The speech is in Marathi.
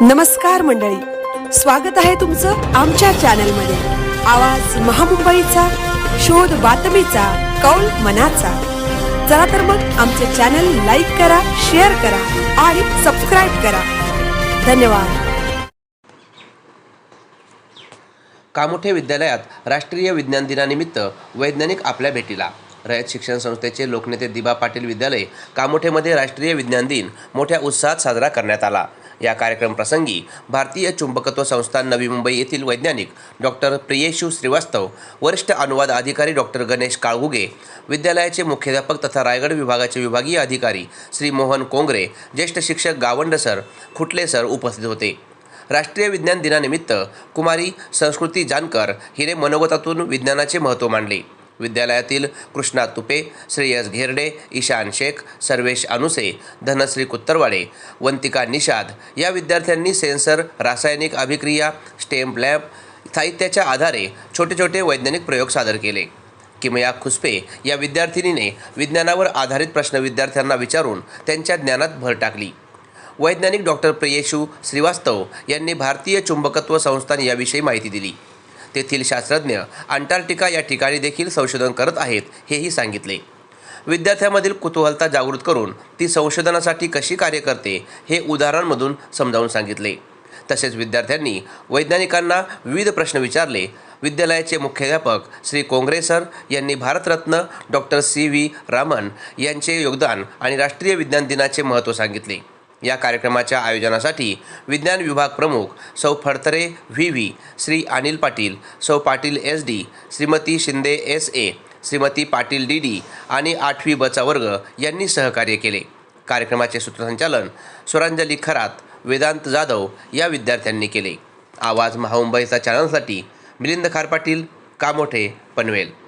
नमस्कार मंडळी, स्वागत आहे तुमचं आमच्या चॅनलमध्ये। आवाज महामुंबईचा, शोध बातमीचा, कौल मनाचा। चला तर मग आमचे चॅनल लाईक करा, शेअर करा आणि सबस्क्राइब करा। धन्यवाद। कामोठे विद्यालयात राष्ट्रीय विज्ञान दिनानिमित्त वैज्ञानिक आपल्या भेटीला। रयत शिक्षण संस्थेचे लोकनेते दिबा पाटील विद्यालय कामोठेमध्ये राष्ट्रीय विज्ञान दिन मोठ्या उत्साहात साजरा करण्यात आला। या कार्यक्रम प्रसंगी भारतीय चुंबकत्व संस्थान नवी मुंबई येथील वैज्ञानिक डॉक्टर प्रियेशू श्रीवास्तव, वरिष्ठ अनुवाद अधिकारी डॉक्टर गणेश काळगुगे, विद्यालयाचे मुख्याध्यापक तथा रायगड विभागाचे विभागीय अधिकारी श्री मोहन कोंगरे, ज्येष्ठ शिक्षक गावंड सर, खुटले सर उपस्थित होते। राष्ट्रीय विज्ञान दिनानिमित्त कुमारी संस्कृती जानकर हिने मनोगतातून विज्ञानाचे महत्त्व मांडले। विद्यालयातील कृष्णा तुपे, श्रेयस घेरडे, ईशान शेख, सर्वेश अनुसे, धनश्री कुत्तरवाडे, वंतिका निषाद या विद्यार्थ्यांनी सेन्सर, रासायनिक अभिक्रिया, स्टेम लॅब, साहित्याच्या आधारे छोटे छोटे वैज्ञानिक प्रयोग सादर केले। किमया खुसपे या विद्यार्थिनीने विज्ञानावर आधारित प्रश्न विद्यार्थ्यांना विचारून त्यांच्या ज्ञानात भर टाकली। वैज्ञानिक डॉक्टर प्रियेशू श्रीवास्तव यांनी भारतीय चुंबकत्व संस्थान याविषयी माहिती दिली। तेथील शास्त्रज्ञ अंटार्क्टिका या ठिकाणी देखील संशोधन करत आहेत हेही सांगितले। विद्यार्थ्यांमधील कुतूहलता जागृत करून ती संशोधनासाठी कशी कार्य करते हे उदाहरणांमधून समजावून सांगितले। तसेच विद्यार्थ्यांनी वैज्ञानिकांना विविध प्रश्न विचारले। विद्यालयाचे मुख्याध्यापक श्री कोंगरे सर यांनी भारतरत्न डॉक्टर CV रामन यांचे योगदान आणि राष्ट्रीय विज्ञान दिनाचे महत्त्व सांगितले। या कार्यक्रमाच्या आयोजनासाठी विज्ञान विभाग प्रमुख सौ फडतरे VV, श्री अनिल पाटील, सौ Patil SD, Shrimati Shinde SA, Shrimati Patil DD आणि 8वी बचा वर्ग यांनी सहकार्य केले। कार्यक्रमाचे सूत्रसंचालन स्वरांजली खरात, वेदांत जाधव या विद्यार्थ्यांनी केले। आवाज महामुंबईचा चॅनलसाठी मिलिंद खारपाटील, कामोठे, पनवेल।